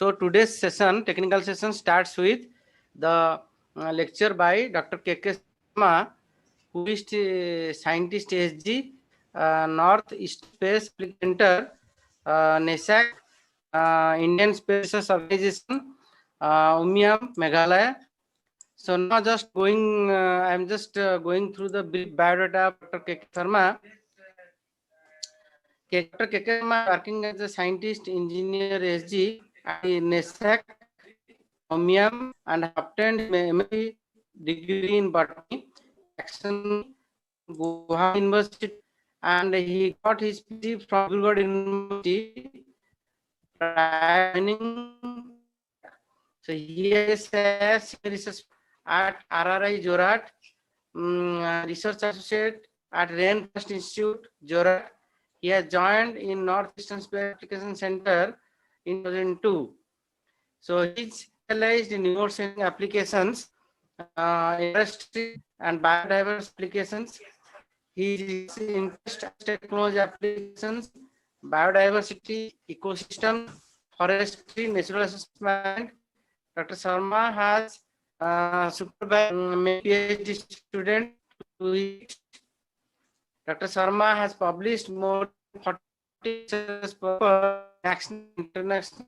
So today's session, technical session, starts with the lecture by Dr. K.K. Sharma, who is scientist SG, Northeast Space Center, NESAC, Indian Space Research Organization, Umiam, Meghalaya. So now just going, I am just going through the brief biodata of Dr. K.K. Sharma. Dr. K.K. Sharma working as a scientist, engineer, SG at NESAC, Umiam, and obtained MA degree in botany, action Guwahati University, and he got his PhD from Gurgaon University. So he is a senior research at RRI Jorat, research associate at Rainforest Institute, Jorat. He has joined in Northeastern Space Application Center in 2002. So he's specialized in remote sensing applications, industry and biodiverse applications. He is interested in technology applications, biodiversity, ecosystem, forestry, natural assessment. Dr. Sharma has supervised many PhD students. Dr. Sharma has published more than 40 research papers, national, international,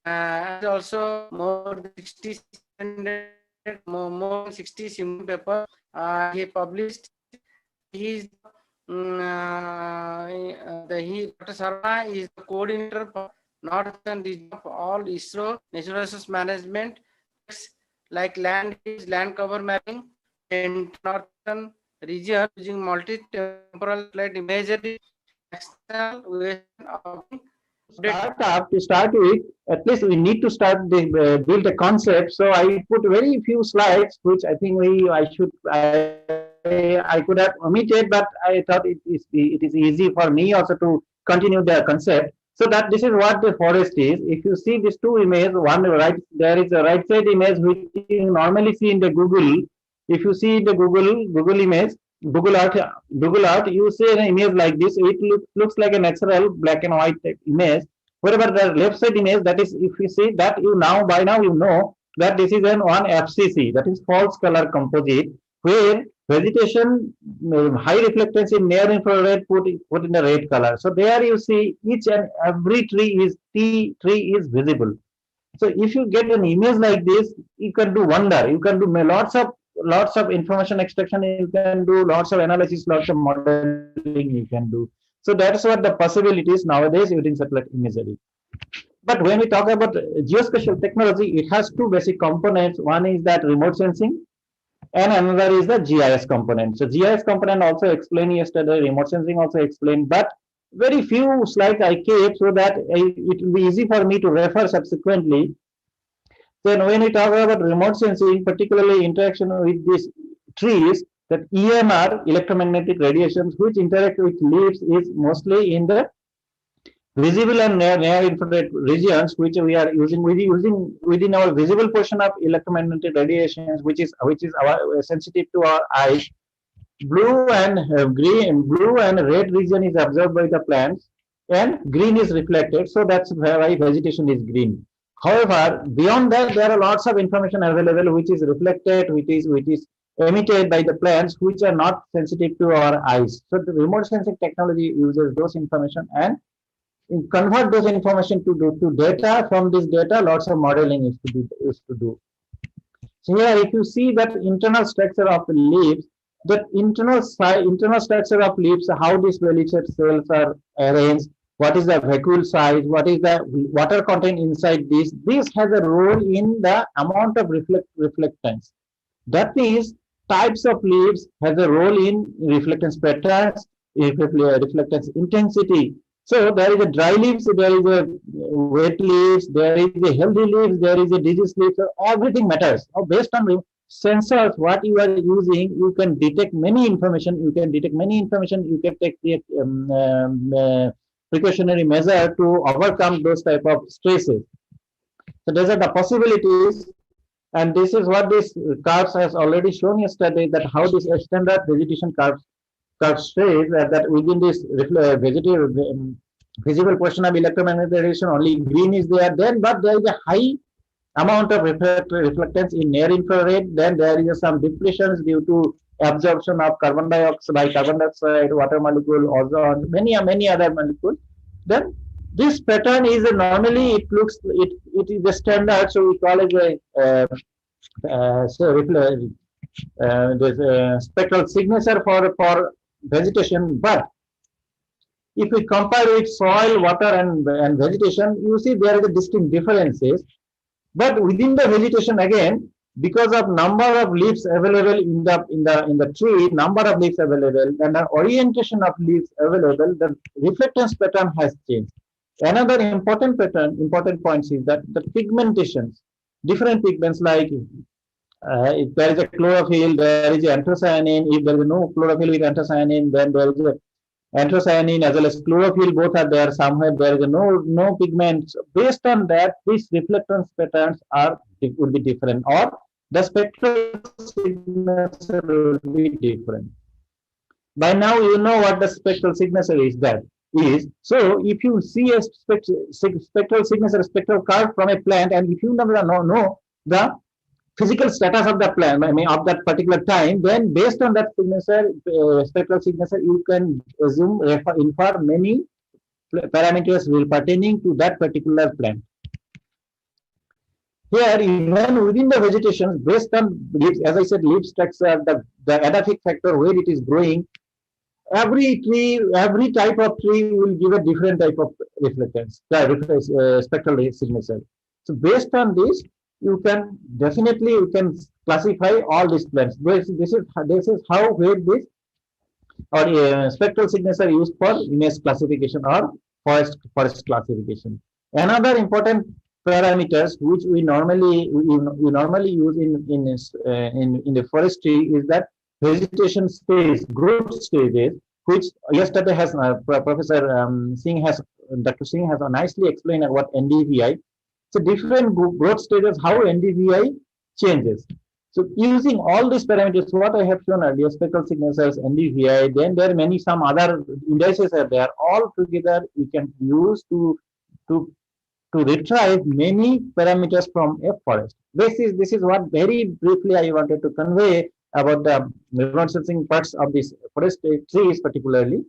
and also more than 60 similar papers he published. He Dr. Sharma is the coordinator for Northern region of all ISRO natural resource management, like land use, land cover mapping, and Northern region using multi-temporal light imagery. To start with, at least we need to start the build a concept. So I put very few slides, which I think I could have omitted, but I thought it is easy for me also to continue the concept. So that this is what the forest is. If you see these two images, one right, there is a right side image which you normally see in the Google. If you see the Google image, Google Earth, you see an image like this. It looks like a natural black and white image. Whatever the left side image, that is, if you see that, by now you know that this is an one FCC, that is false color composite, where vegetation high reflectance in near infrared put in the red color. So there you see each and every tree is visible. So if you get an image like this, you can do wonder. You can do lots of information extraction. You can do lots of analysis, lots of modeling. You can do. So that's what the possibilities nowadays using satellite imagery. But when we talk about geospatial technology, it has two basic components. One is that remote sensing, and another is the GIS component. So GIS component also explained yesterday, remote sensing also explained, but very few slides I kept so that it will be easy for me to refer subsequently. Then when we talk about remote sensing, particularly interaction with these trees, that EMR, electromagnetic radiations, which interact with leaves, is mostly in the visible and near infrared regions, which we are using within our visible portion of electromagnetic radiations, which is sensitive to our eyes. Blue and red region is absorbed by the plants, and green is reflected. So that's why vegetation is green. However, beyond that, there are lots of information available which is reflected, which is emitted by the plants, which are not sensitive to our eyes. So the remote sensing technology uses those information and convert those information to data. From this data, lots of modeling is to do. So here, if you see that internal structure of the leaves, that internal structure of leaves, how these pellicet cells are arranged, what is the vacuole size, what is the water content inside this. This has a role in the amount of reflectance. That means types of leaves has a role in reflectance patterns, reflectance intensity. So there is a dry leaves, there is a wet leaves, there is a healthy leaves, there is a disease leaves. So everything matters. Now, based on sensors, what you are using, you can detect many information. You can take precautionary measure to overcome those type of stresses. So those are the possibilities, and this is what this curves has already shown yesterday, that how this standard vegetation curves says that within this vegetative visible portion of electromagnetic radiation, only green is there. Then, but there is a high amount of reflectance in near infrared. Then there is some depletions due to absorption of carbon dioxide, water molecule, ozone, many other molecules. Then this pattern is normally it is a standard, so we call it a there's a spectral signature for vegetation. But if we compare with soil, water, and vegetation, you see there is a distinct differences. But within the vegetation again, because of number of leaves available in the tree, number of leaves available, and the orientation of leaves available, the reflectance pattern has changed. Another important point is that the pigmentations, different pigments like if there is a chlorophyll, there is anthocyanin. If there is no chlorophyll with anthocyanin, then there is a anthocyanin as well as chlorophyll, both are there. Somewhere there is no pigments. Based on that, these reflectance patterns would be different, or the spectral signature will be different. By now, you know what the spectral signature is. So if you see a spectral signature, spectral curve from a plant, and if you know the physical status of the plant, of that particular time, then based on that signature, spectral signature, you can infer many parameters pertaining to that particular plant. Here, even within the vegetation, based on leaves, as I said, leaf structure, the edaphic factor, where it is growing, every type of tree will give a different type of reflectance, spectral signature. So based on this, you can classify all these plants. This is how where this or spectral signature used for image classification or forest classification. Another important parameters which we normally use in the forestry is that vegetation stage, growth stages, which yesterday has Professor Dr. Singh has nicely explained about NDVI. So different growth stages, how NDVI changes. So using all these parameters, what I have shown earlier, spectral signatures, NDVI, then there are some other indices are there. All together we can use to retrieve many parameters from a forest. This is what very briefly I wanted to convey about the remote sensing parts of this forest trees particularly.